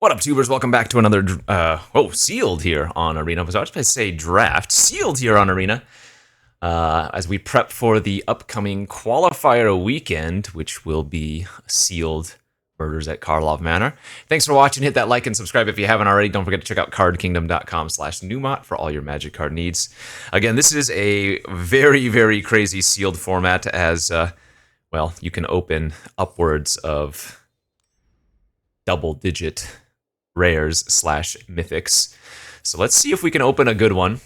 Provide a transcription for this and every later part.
What up, tubers? Welcome back to another, sealed here on Arena. I was about to say draft. Sealed here on Arena. As we prep for the upcoming qualifier weekend, which will be sealed murders at Karlov Manor. Thanks for watching. Hit that like and subscribe if you haven't already. Don't forget to check out cardkingdom.com/Numot for all your Magic card needs. Again, this is a very, very crazy sealed format as, you can open upwards of double-digit rares / mythics. So let's see if we can open a good one.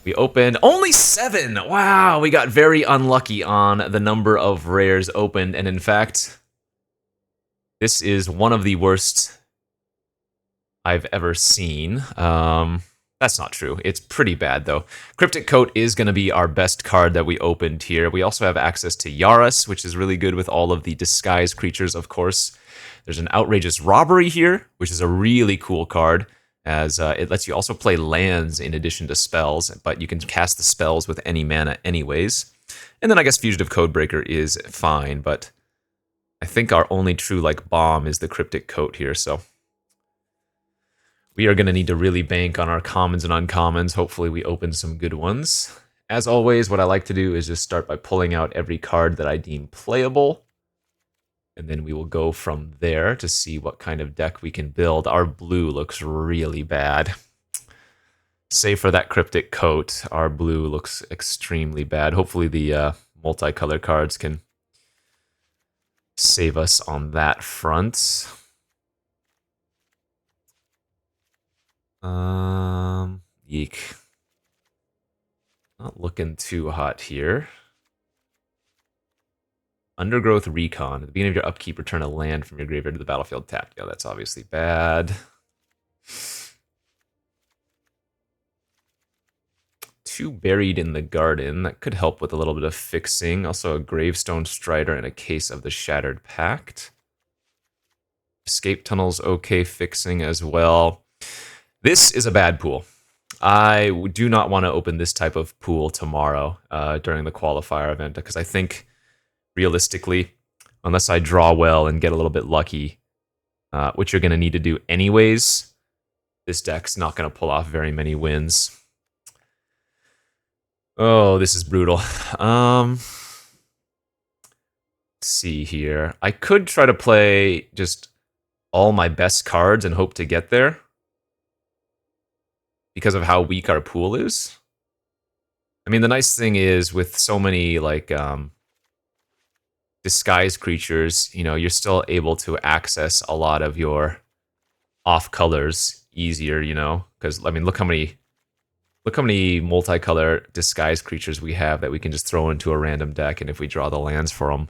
We opened only 7. Wow, we got very unlucky on the number of rares opened, and in fact, this is one of the worst I've ever seen. That's not true. It's pretty bad, though. Cryptic Coat is going to be our best card that we opened here. We also have access to Yaris, which is really good with all of the disguised creatures, of course. There's an Outrageous Robbery here, which is a really cool card, as it lets you also play lands in addition to spells, but you can cast the spells with any mana anyways. And then I guess Fugitive Codebreaker is fine, but I think our only true bomb is the Cryptic Coat here, so we are going to need to really bank on our commons and uncommons. Hopefully we open some good ones. As always, what I like to do is just start by pulling out every card that I deem playable, and then we will go from there to see what kind of deck we can build. Our blue looks really bad. Save for that Cryptic Coat, our blue looks extremely bad. Hopefully the multicolor cards can save us on that front. Yeek. Not looking too hot here. Undergrowth Recon. At the beginning of your upkeep, return a land from your graveyard to the battlefield tapped. Yeah, that's obviously bad. 2 Buried in the Garden. That could help with a little bit of fixing. Also a Gravestone Strider and a Case of the Shattered Pact. Escape Tunnel's okay fixing as well. This is a bad pool. I do not want to open this type of pool tomorrow during the qualifier event, because I think realistically, unless I draw well and get a little bit lucky, which you're going to need to do anyways, this deck's not going to pull off very many wins. Oh, this is brutal. Let's see here. I could try to play just all my best cards and hope to get there, because of how weak our pool is. I mean, the nice thing is with so many disguised creatures, you're still able to access a lot of your off colors easier, because I mean, look how many multicolor disguised creatures we have that we can just throw into a random deck, and if we draw the lands for them,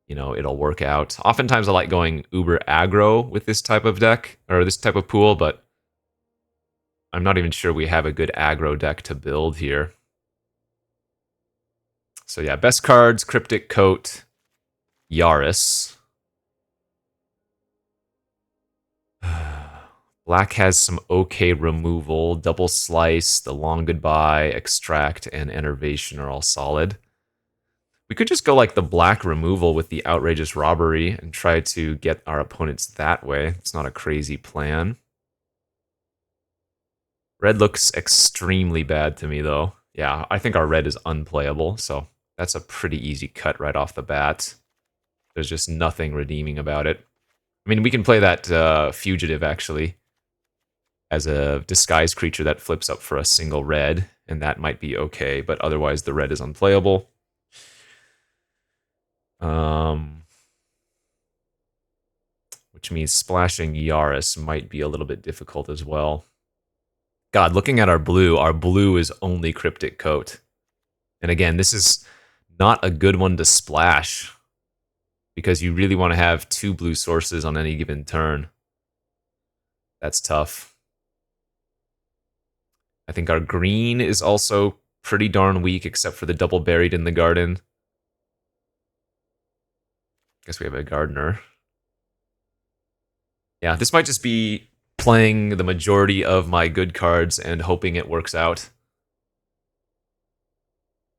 it'll work out. Oftentimes I like going uber aggro with this type of deck, or this type of pool, but I'm not even sure we have a good aggro deck to build here. So yeah, best cards, Cryptic Coat, Yaris. Black has some okay removal. Double Slice, the Long Goodbye, Extract, and Enervation are all solid. We could just go the black removal with the Outrageous Robbery and try to get our opponents that way. It's not a crazy plan. Red looks extremely bad to me, though. Yeah, I think our red is unplayable, so that's a pretty easy cut right off the bat. There's just nothing redeeming about it. I mean, we can play that Fugitive, actually, as a disguised creature that flips up for a single red, and that might be okay, but otherwise the red is unplayable. Which means splashing Yaris might be a little bit difficult as well. God, looking at our blue is only Cryptic Coat. And again, this is not a good one to splash, because you really want to have 2 blue sources on any given turn. That's tough. I think our green is also pretty darn weak, except for the double Buried in the Garden. Guess we have a Gardener. Yeah, this might just be playing the majority of my good cards and hoping it works out.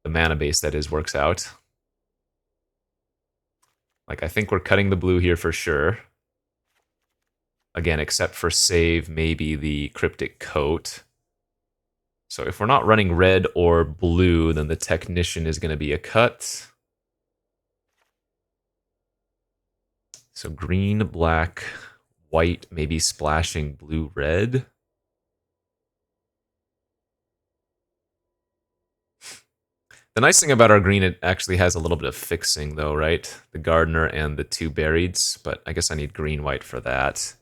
The mana base, that is, works out. I think we're cutting the blue here for sure. Again, except for save, maybe the Cryptic Coat. So if we're not running red or blue, then the Technician is going to be a cut. So green, black, white, maybe splashing blue, red. The nice thing about our green, it actually has a little bit of fixing though, right? The Gardener and the 2 Burieds, but I guess I need green, white for that.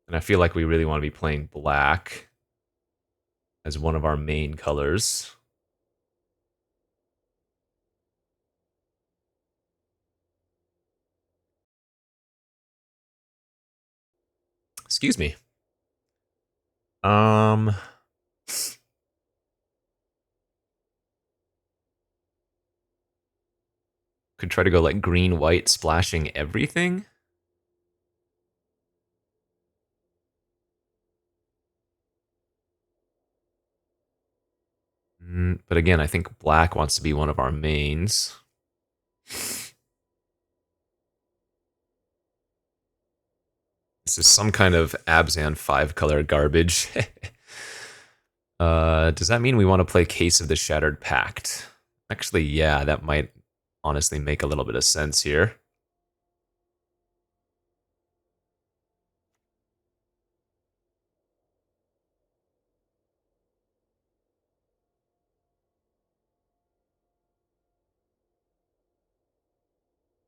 And I feel like we really want to be playing black as one of our main colors. Excuse me. Could try to go like green, white, splashing everything. But again, I think black wants to be one of our mains. This is some kind of Abzan 5-color garbage. Does that mean we want to play Case of the Shattered Pact? Actually, yeah, that might honestly make a little bit of sense here.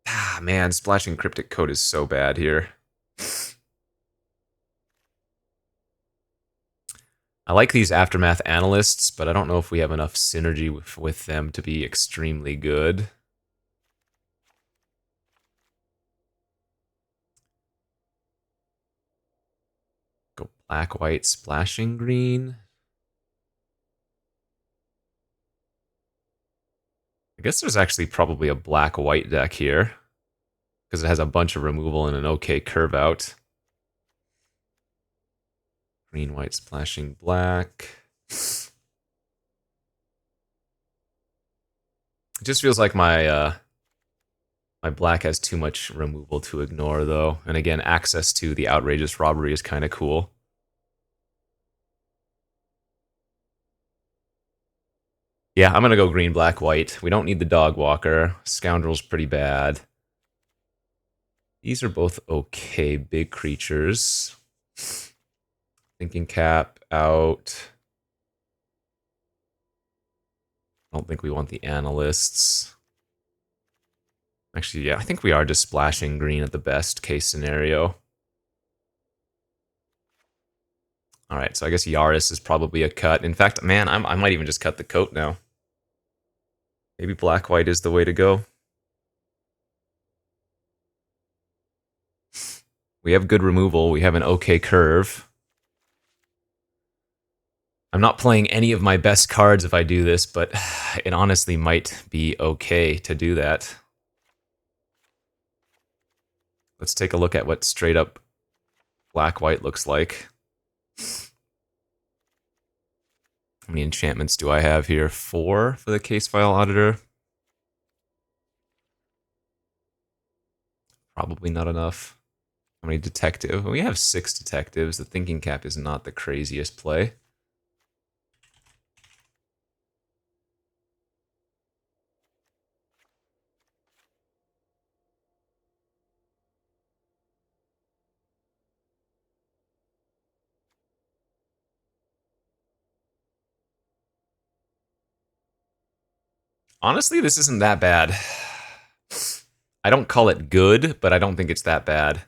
Ah, man, splashing Cryptic Coat is so bad here. I like these Aftermath Analysts, but I don't know if we have enough synergy with them to be extremely good. Go black, white, splashing green. I guess there's actually probably a black-white deck here, because it has a bunch of removal and an okay curve out. Green, white, splashing black. It just feels like my my black has too much removal to ignore, though. And again, access to the Outrageous Robbery is kind of cool. Yeah, I'm going to go green, black, white. We don't need the Dog Walker. Scoundrel's pretty bad. These are both okay big creatures. Thinking Cap out. I don't think we want the Analysts. Actually, yeah, I think we are just splashing green at the best case scenario. All right, so I guess Yaris is probably a cut. In fact, man, I might even just cut the coat now. Maybe black-white is the way to go. We have good removal. We have an okay curve. I'm not playing any of my best cards if I do this, but it honestly might be okay to do that. Let's take a look at what straight up black-white looks like. How many enchantments do I have here? 4 for the Case File Auditor. Probably not enough. How many detective? We have 6 detectives. The Thinking Cap is not the craziest play. Honestly, this isn't that bad. I don't call it good, but I don't think it's that bad.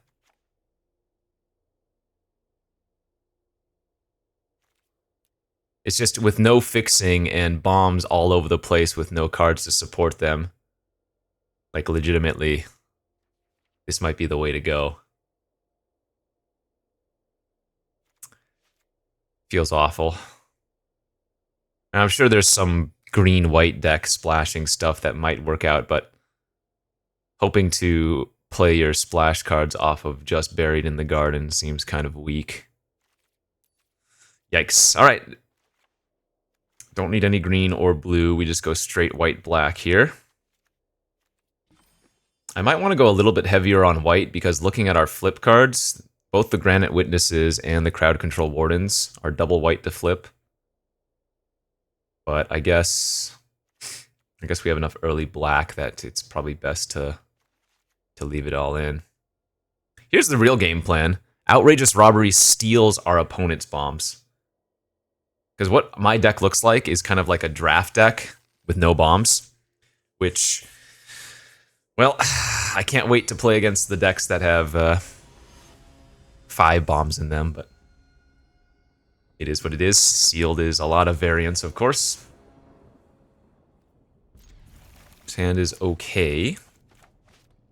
It's just with no fixing and bombs all over the place with no cards to support them. Like, legitimately, this might be the way to go. Feels awful. And I'm sure there's some green-white deck splashing stuff that might work out, but hoping to play your splash cards off of just Buried in the Garden seems kind of weak. Yikes. All right. Don't need any green or blue. We just go straight white-black here. I might want to go a little bit heavier on white because looking at our flip cards, Both the Granite Witnesses and the Crowd Control Wardens are double white to flip. But I guess we have enough early black that it's probably best to leave it all in. Here's the real game plan. Outrageous Robbery steals our opponent's bombs. Because what my deck looks like is kind of like a draft deck with no bombs, which, well, I can't wait to play against the decks that have 5 bombs in them, but it is what it is. Sealed is a lot of variance, of course. This hand is okay.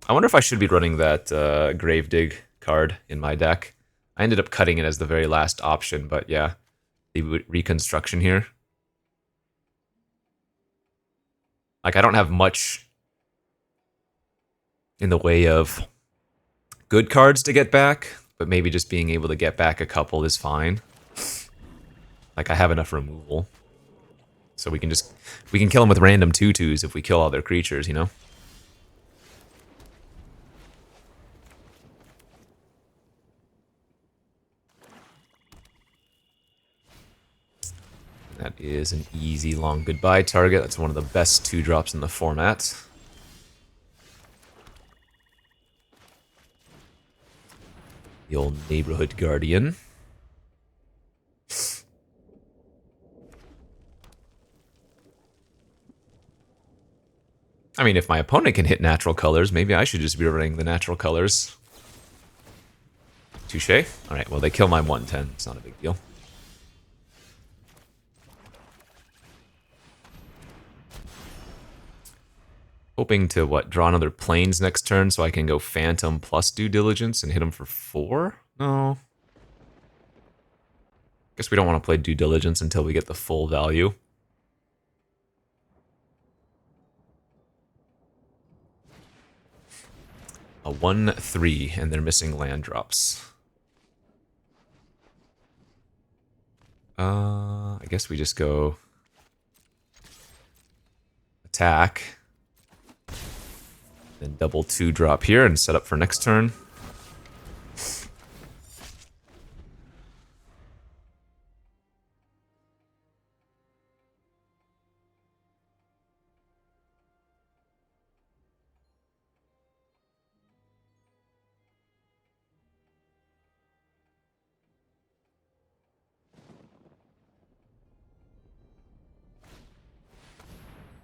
I wonder if I should be running that Gravedig card in my deck. I ended up cutting it as the very last option, but yeah, the reconstruction here. Like, I don't have much in the way of good cards to get back, but maybe just being able to get back a couple is fine. Like, I have enough removal. So we can kill them with random 2/2s if we kill all their creatures, you know? That is an easy long goodbye target. That's one of the best 2-drops in the format. The old Neighborhood Guardian. I mean, if my opponent can hit natural colors, maybe I should just be running the natural colors. Touche. Alright, well, they kill my 1/10. It's not a big deal. Hoping to, what, draw another Plains next turn so I can go Phantom plus Due Diligence and hit him for 4? No. Guess we don't want to play Due Diligence until we get the full value. A 1/3, and they're missing land drops. I guess we just go attack. Then double 2-drop here and set up for next turn.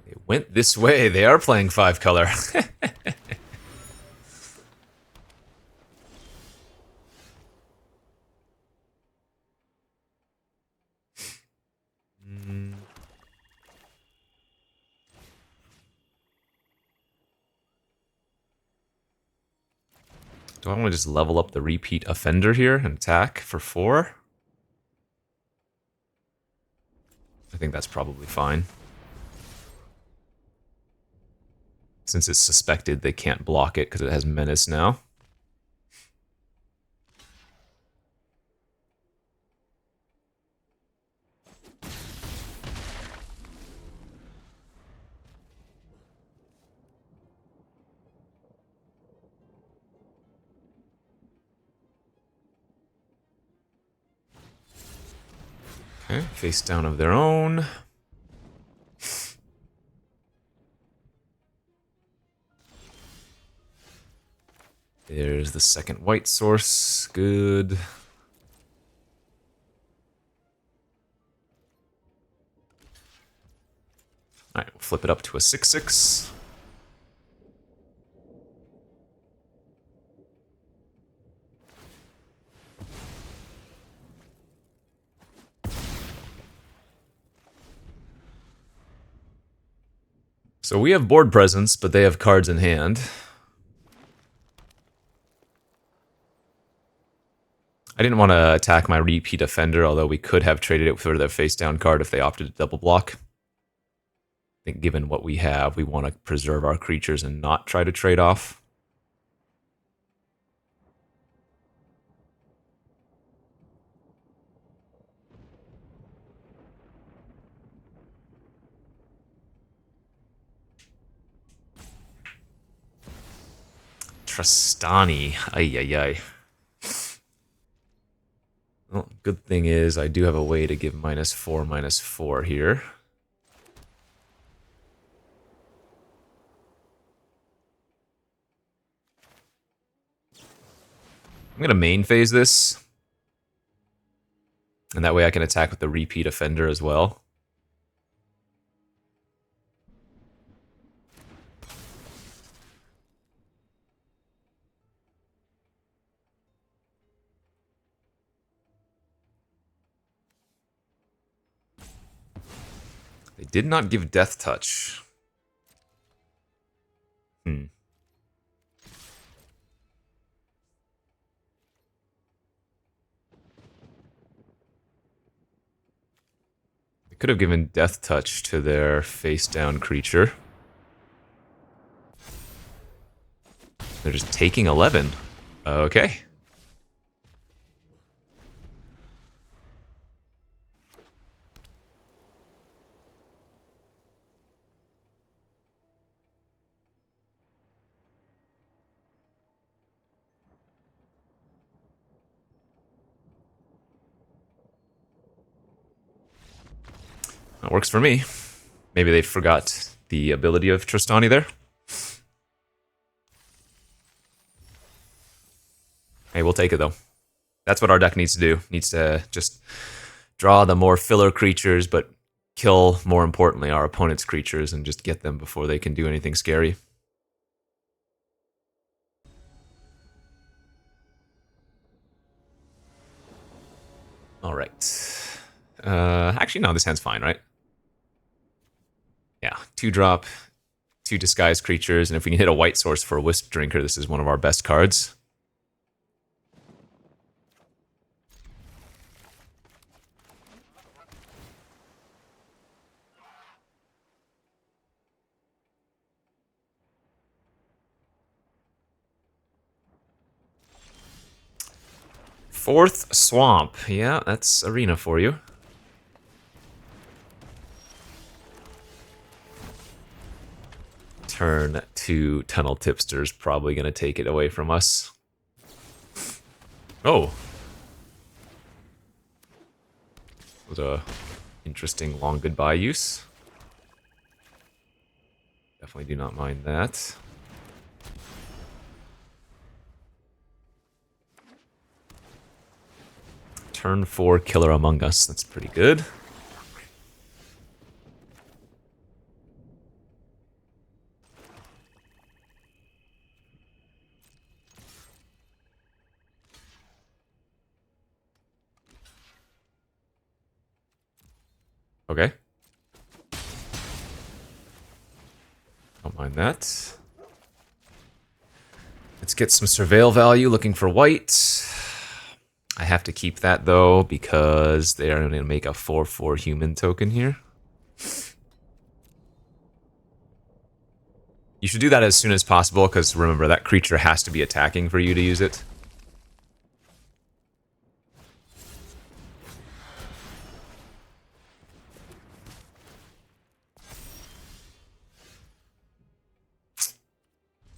It went this way. They are playing 5-color. Do I want to just level up the Repeat Offender here and attack for 4? I think that's probably fine. Since it's suspected, they can't block it because it has Menace now. Okay, face down of their own. There's the second white source. Good. Alright, we'll flip it up to a 6/6. So we have board presence, but they have cards in hand. I didn't want to attack my Repeat Offender, although we could have traded it for their face-down card if they opted to double block. I think given what we have, we want to preserve our creatures and not try to trade off. Tristani. Ay, ay, ay. Well, good thing is I do have a way to give -4/-4 here. I'm gonna main phase this. And that way I can attack with the repeat offender as well. They did not give Death Touch. They could have given Death Touch to their face-down creature. They're just taking 11. Okay. That works for me. Maybe they forgot the ability of Tristani there. Hey, we'll take it though. That's what our deck needs to do. Needs to just draw the more filler creatures, but kill, more importantly, our opponent's creatures and just get them before they can do anything scary. Alright. Actually, no, this hand's fine, right? Yeah, 2-drop, 2 disguised creatures, and if we can hit a white source for a Wisp Drinker, this is one of our best cards. Fourth Swamp. Yeah, that's Arena for you. Turn 2 Tunnel Tipster's probably going to take it away from us. Oh. Was a interesting long goodbye use. Definitely do not mind that. Turn 4 Killer Among Us. That's pretty good. Okay. Don't mind that. Let's get some Surveil value, looking for white. I have to keep that, though, because they are going to make a 4/4 human token here. You should do that as soon as possible, because remember, that creature has to be attacking for you to use it.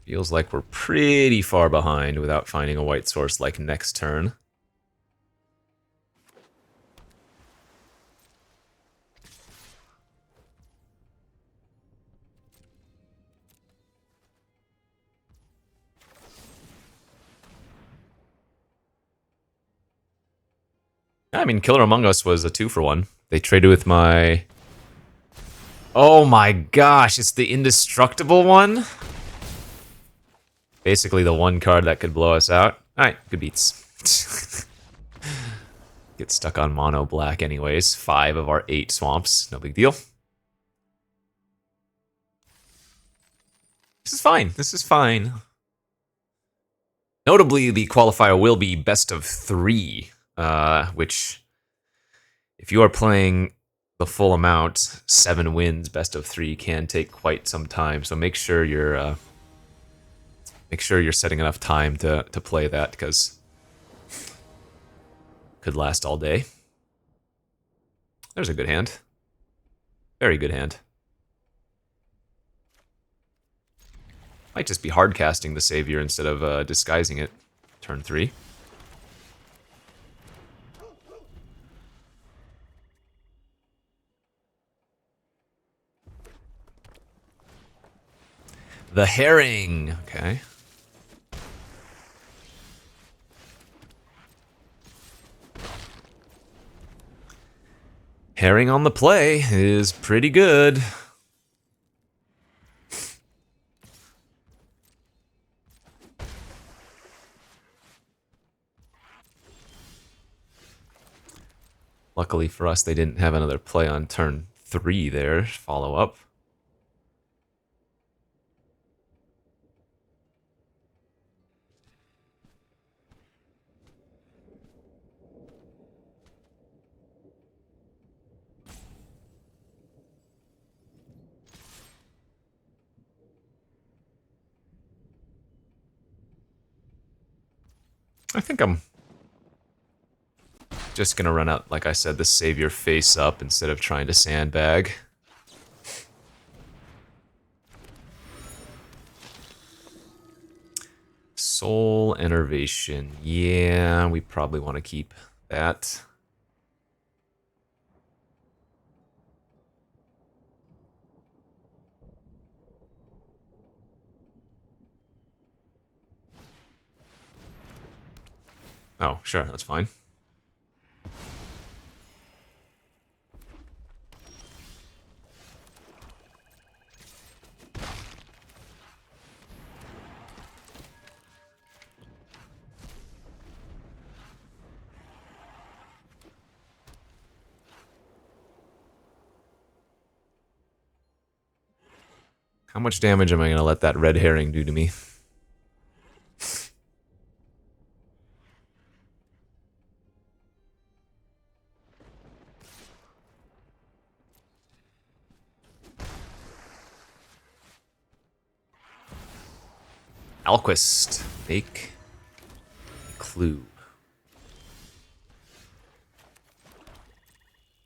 Feels like we're pretty far behind without finding a white source like next turn. I mean, Killer Among Us was a 2-for-1. They traded with my... Oh my gosh, it's the indestructible one? Basically the one card that could blow us out. Alright, good beats. Get stuck on mono black anyways. 5 of our 8 swamps. No big deal. This is fine. This is fine. Notably, the qualifier will be best of 3, which, if you are playing the full amount, 7 wins, best of 3 can take quite some time. So make sure you're setting enough time to play that, because it could last all day. There's a good hand. Very good hand. Might just be hard casting the Savior instead of disguising it. Turn 3. The herring. Okay. Herring on the play is pretty good. Luckily for us, they didn't have another play on turn 3 there. Follow up. I think I'm just gonna run out, like I said, the savior face up instead of trying to sandbag. Soul Enervation. Yeah, we probably want to keep that. Oh, sure, that's fine. How much damage am I going to let that red herring do to me? Alquist. Make a clue.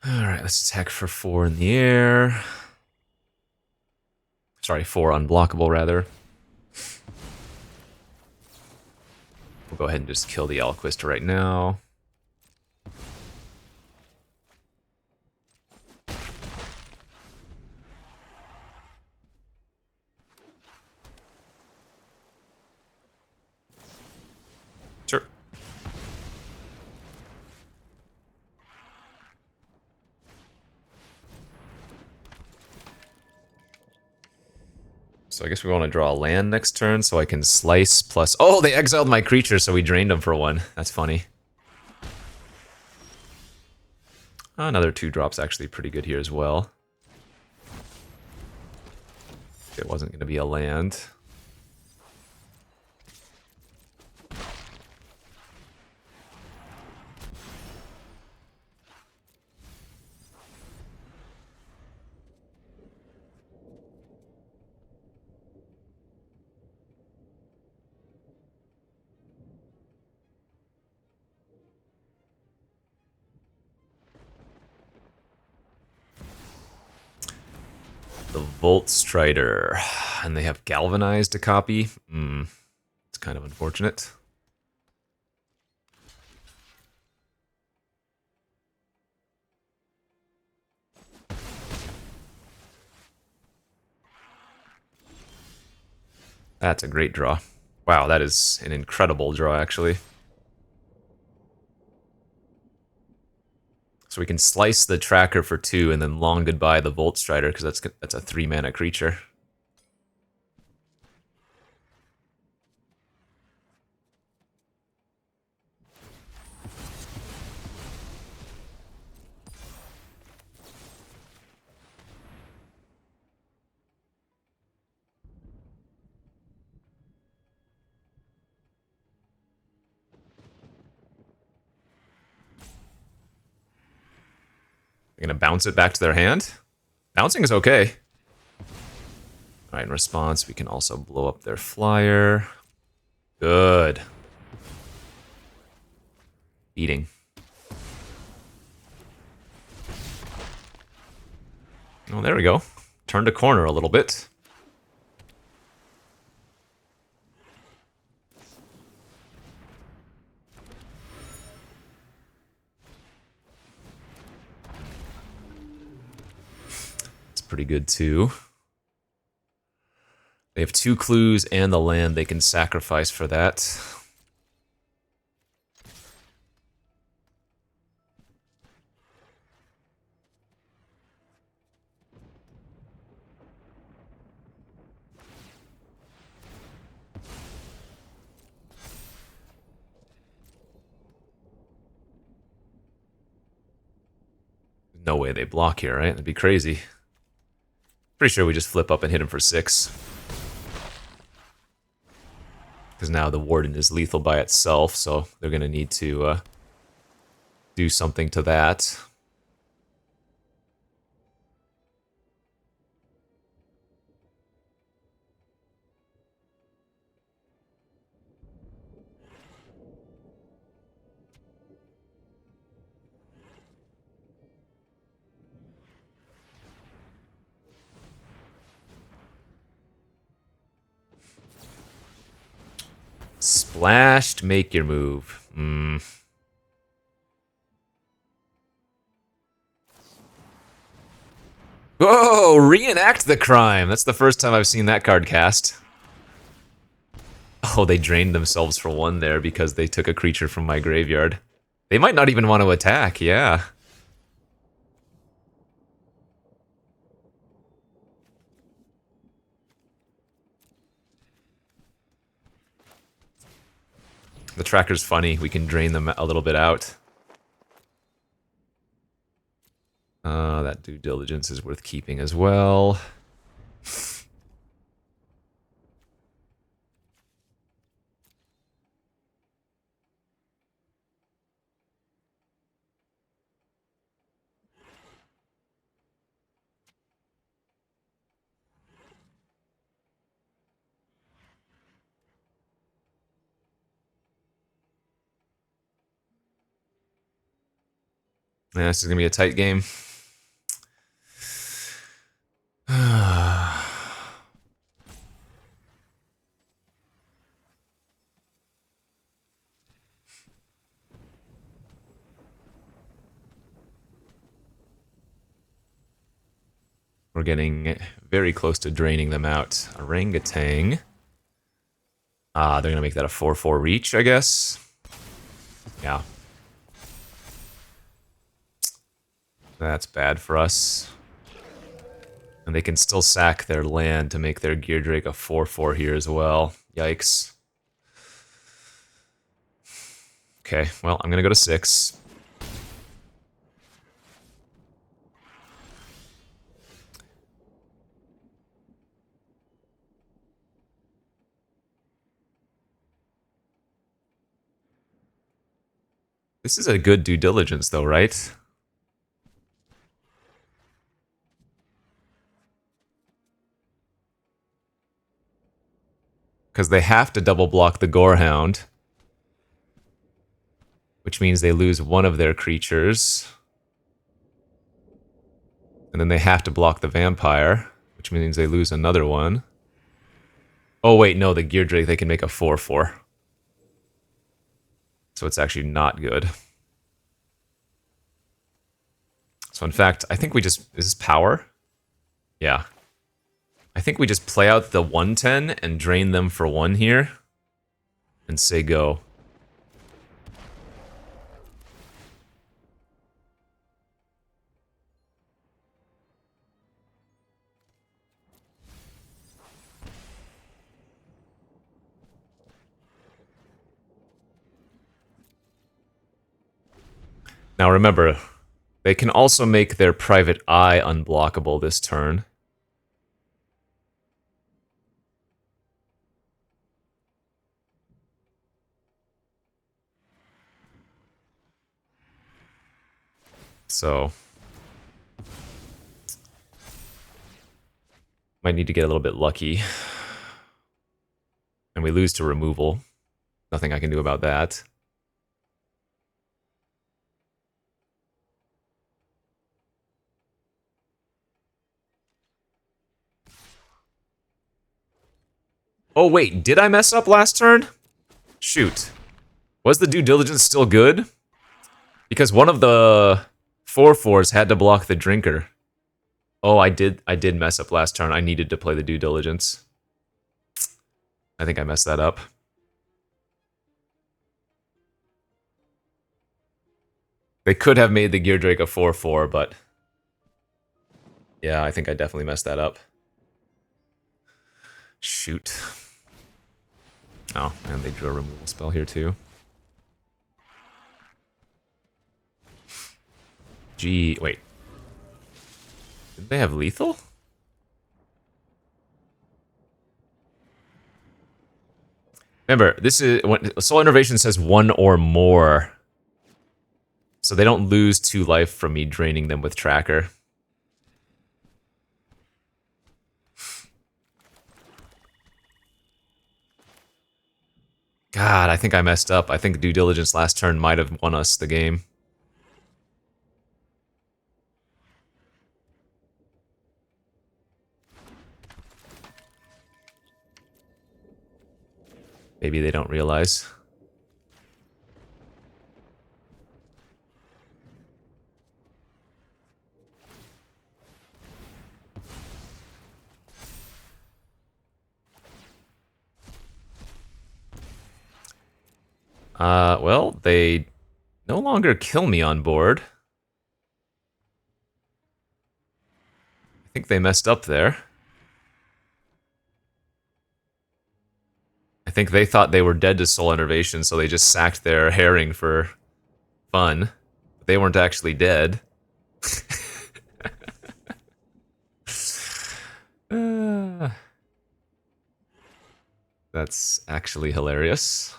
Alright, let's attack for 4 in the air. Sorry, 4 unblockable, rather. We'll go ahead and just kill the Alquist right now. Sure. So I guess we want to draw a land next turn so I can slice plus... Oh, they exiled my creature, so we drained them for 1. That's funny. Another 2-drop's actually pretty good here as well. It wasn't going to be a land. The Volt Strider. And they have Galvanized to copy. It's kind of unfortunate. That's a great draw. Wow, that is an incredible draw, actually. So we can slice the tracker for 2 and then long goodbye the Volt Strider, because that's a 3-mana creature. They're gonna bounce it back to their hand? Bouncing is okay. Alright, in response, we can also blow up their flyer. Good. Beating. Oh, there we go. Turned a corner a little bit. It's pretty good, too. They have 2 clues and the land they can sacrifice for that. No way they block here, right? That'd be crazy. Pretty sure we just flip up and hit him for 6. Because now the Warden is lethal by itself, so they're going to need to do something to that. Splashed, make your move. Whoa, reenact the crime. That's the first time I've seen that card cast. Oh, they drained themselves for 1 there because they took a creature from my graveyard. They might not even want to attack, yeah. The tracker's funny. We can drain them a little bit out. That due diligence is worth keeping as well. Yeah, this is going to be a tight game. We're getting very close to draining them out. Orangutan. They're going to make that a 4/4 reach, I guess. Yeah. That's bad for us. And they can still sack their land to make their Gear Drake a 4/4 here as well. Yikes. Okay, well, I'm going to go to 6. This is a good due diligence, though, right? Because they have to double block the Gorehound, which means they lose one of their creatures. And then they have to block the Vampire, which means they lose another one. Oh wait, no, the Gear Drake, they can make a 4/4. So it's actually not good. So in fact, I think we just... Is this power? Yeah. I think we just play out the 1/10 and drain them for 1 here. And say go. Now remember, they can also make their Private Eye unblockable this turn. So... might need to get a little bit lucky. And we lose to removal. Nothing I can do about that. Oh wait, did I mess up last turn? Shoot. Was the due diligence still good? Because one of the 4/4s had to block the drinker. Oh, I did mess up last turn. I needed to play the due diligence. I think I messed that up. They could have made the Gear Drake a 4/4, but yeah, I think I definitely messed that up. Shoot. Oh, and they drew a removal spell here too. Gee, wait. Did they have lethal? Remember, this is when Soul Innervation says 1 or more. So they don't lose 2 life from me draining them with Tracker. God, I think I messed up. I think Due Diligence last turn might have won us the game. Maybe they don't realize. Well, they no longer kill me on board. I think they messed up there. I think they thought they were dead to Soul Innervation, so they just sacked their herring for fun. But they weren't actually dead. That's actually hilarious.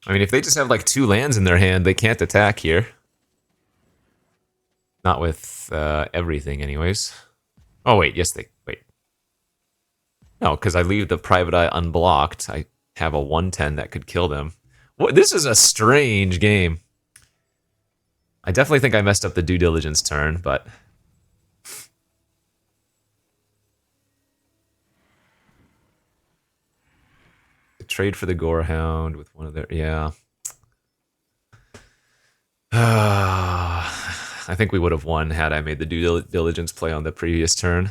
I mean, if they just have like 2 lands in their hand, they can't attack here. Not with everything, anyways. Oh, wait, yes, wait. No, because I leave the Private Eye unblocked. I have a 1/10 that could kill them. This is a strange game. I definitely think I messed up the Due Diligence turn, but... Trade for the Gorehound with one of their... Yeah. I think we would have won had I made the Due Diligence play on the previous turn.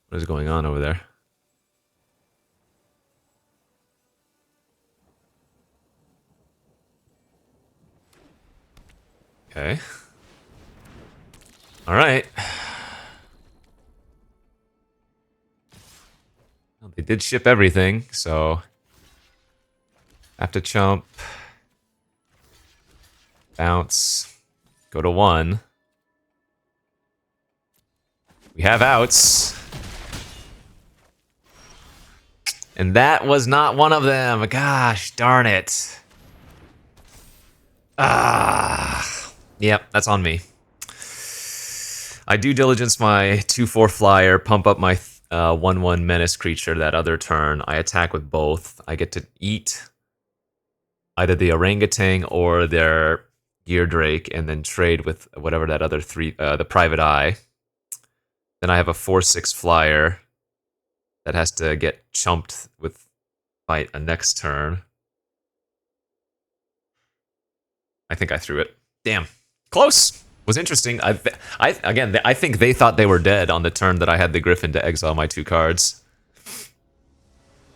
What is going on over there? Okay. Alright. Well, they did ship everything, so... Have to chump. Bounce. Go to 1. We have outs. And that was not one of them. Gosh, darn it. Yep, that's on me. I Due Diligence my 2/4 flyer, pump up my 1/1 menace creature that other turn. I attack with both. I get to eat either the orangutan or their Gear Drake, and then trade with whatever that other 3, the Private Eye. Then I have a 4/6 flyer that has to get chumped with by a next turn. I think I threw it. Damn. Close. Was interesting. Again, I think they thought they were dead on the turn that I had the Griffin to exile my 2 cards.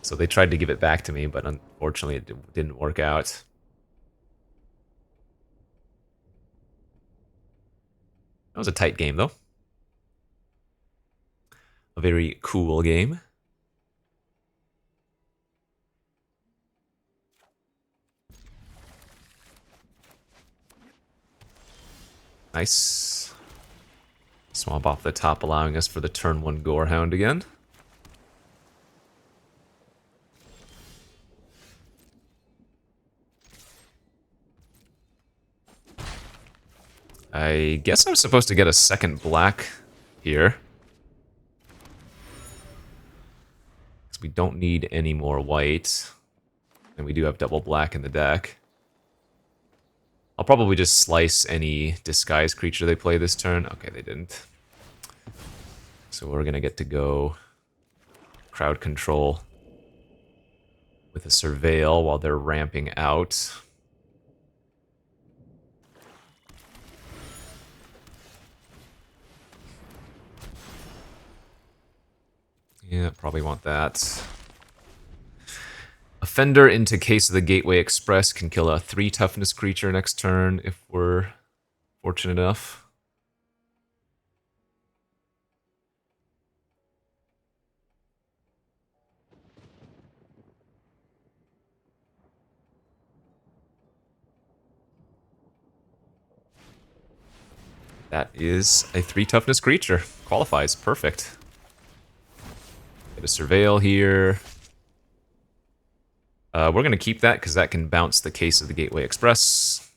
So they tried to give it back to me, but unfortunately it didn't work out. That was a tight game, though. A very cool game. Nice. Swamp off the top, allowing us for the turn 1 Gorehound again. I guess I'm supposed to get a second black here. we don't need any more white. And we do have double black in the deck. I'll probably just slice any disguise creature they play this turn. Okay, they didn't. So we're going to get to go crowd control with a surveil while they're ramping out. Yeah, probably want that. Offender into Case of the Gateway Express can kill a 3 toughness creature next turn if we're fortunate enough. That is a 3 toughness creature. Qualifies. Perfect. Get a surveil here. We're going to keep that because that can bounce the Case of the Gateway Express.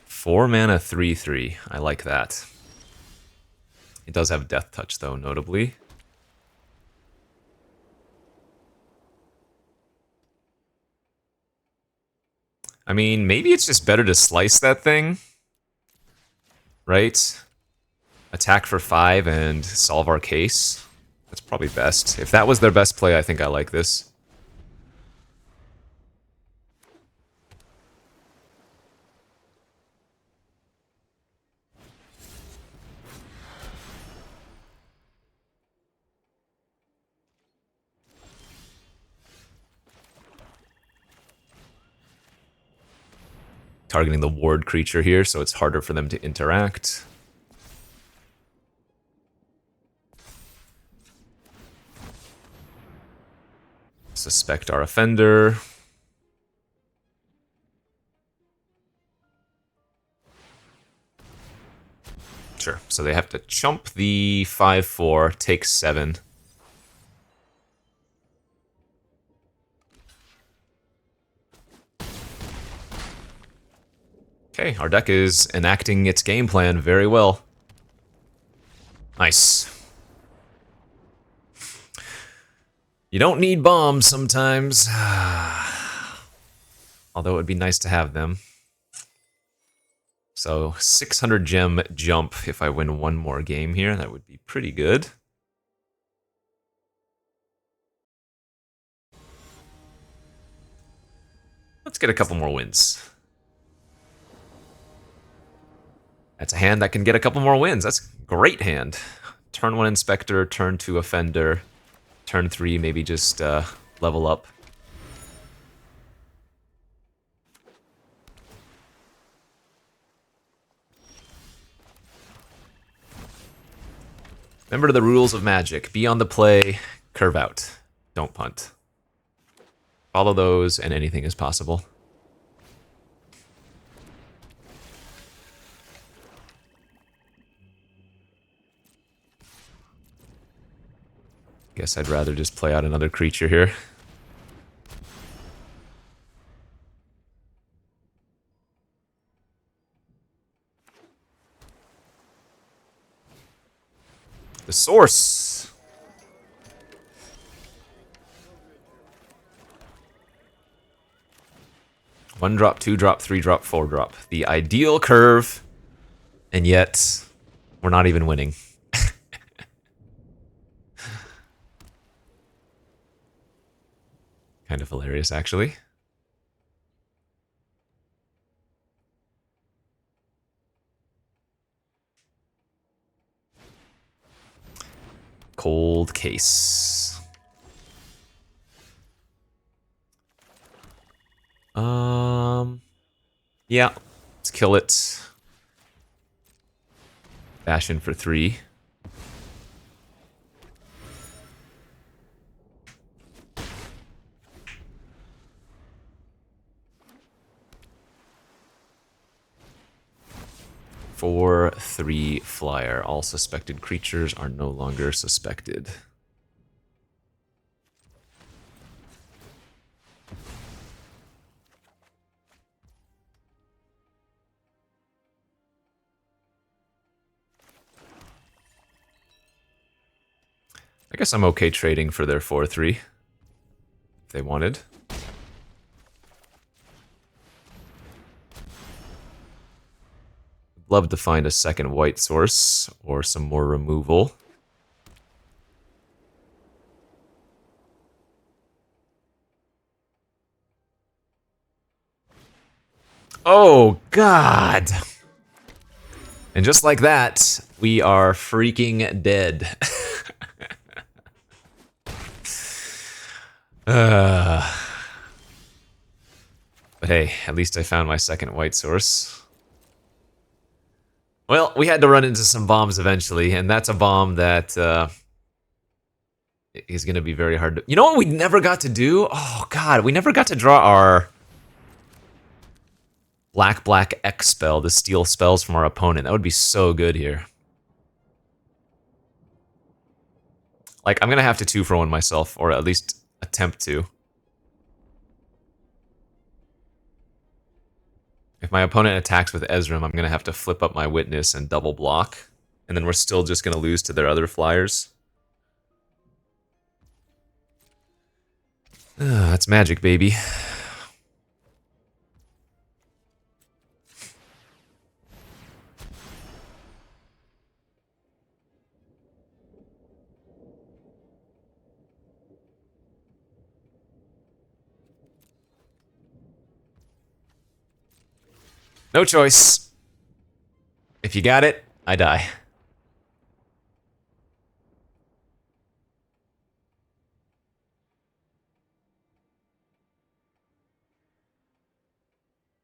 Four mana, 3/3. I like that. It does have Death Touch, though, notably. I mean, maybe it's just better to slice that thing, right? Attack for 5 and solve our case. That's probably best. If that was their best play, I think I like this. Targeting the ward creature here, so it's harder for them to interact. Suspect our offender. Sure, so they have to chump the 5/4, take 7. Okay, our deck is enacting its game plan very well. Nice. You don't need bombs sometimes. Although it would be nice to have them. So 600 gem jump if I win one more game here. That would be pretty good. Let's get a couple more wins. That's a hand that can get a couple more wins. That's a great hand. Turn 1 Inspector, turn 2 Offender, turn 3 maybe just level up. Remember the rules of Magic. Be on the play, curve out. Don't punt. Follow those and anything is possible. Guess I'd rather just play out another creature here. The source. One drop, 2 drop, 3 drop, 4 drop. The ideal curve, and yet we're not even winning. Kind of hilarious, actually. Cold case. Yeah, let's kill it. Bash in for 3. 4/3 flyer. All suspected creatures are no longer suspected. I guess I'm okay trading for their 4/3 if they wanted. Love to find a second white source or some more removal. Oh, God! And just like that, we are freaking dead. But hey, at least I found my second white source. Well, we had to run into some bombs eventually, and that's a bomb that is going to be very hard to... You know what we never got to do? Oh, God, we never got to draw our black X spell to steal spells from our opponent. That would be so good here. Like, I'm going to have to 2-for-1 myself, or at least attempt to. If my opponent attacks with Ezreal, I'm going to have to flip up my Witness and double block. And then we're still just going to lose to their other flyers. That's magic, baby. No choice. If you got it, I die.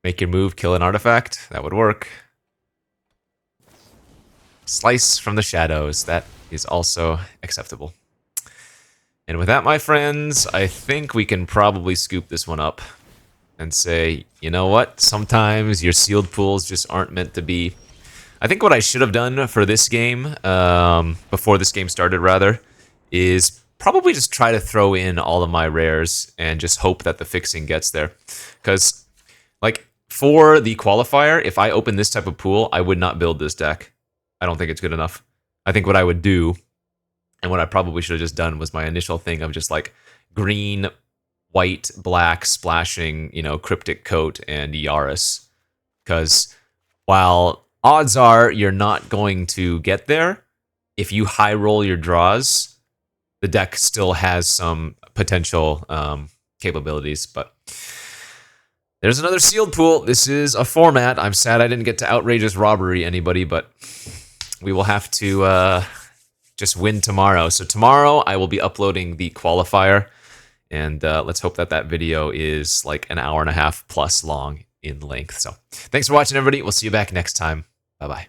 Make your move, kill an artifact. That would work. Slice from the shadows. That is also acceptable. And with that, my friends, I think we can probably scoop this one up and say, you know what? Sometimes your sealed pools just aren't meant to be. I think what I should have done for this game, before this game started rather, is probably just try to throw in all of my rares and just hope that the fixing gets there. Because, like, for the qualifier, if I open this type of pool, I would not build this deck. I don't think it's good enough. I think what I would do, and what I probably should have just done, was my initial thing of just like green, white, black, splashing, you know, Cryptic Coat and Yaris. Because while odds are you're not going to get there, if you high roll your draws, the deck still has some potential capabilities. But there's another sealed pool. This is a format. I'm sad I didn't get to outrageous robbery anybody, but we will have to just win tomorrow. So tomorrow I will be uploading the qualifier, and let's hope that that video is like an hour and a half plus long in length. So thanks for watching, everybody. We'll see you back next time. Bye-bye.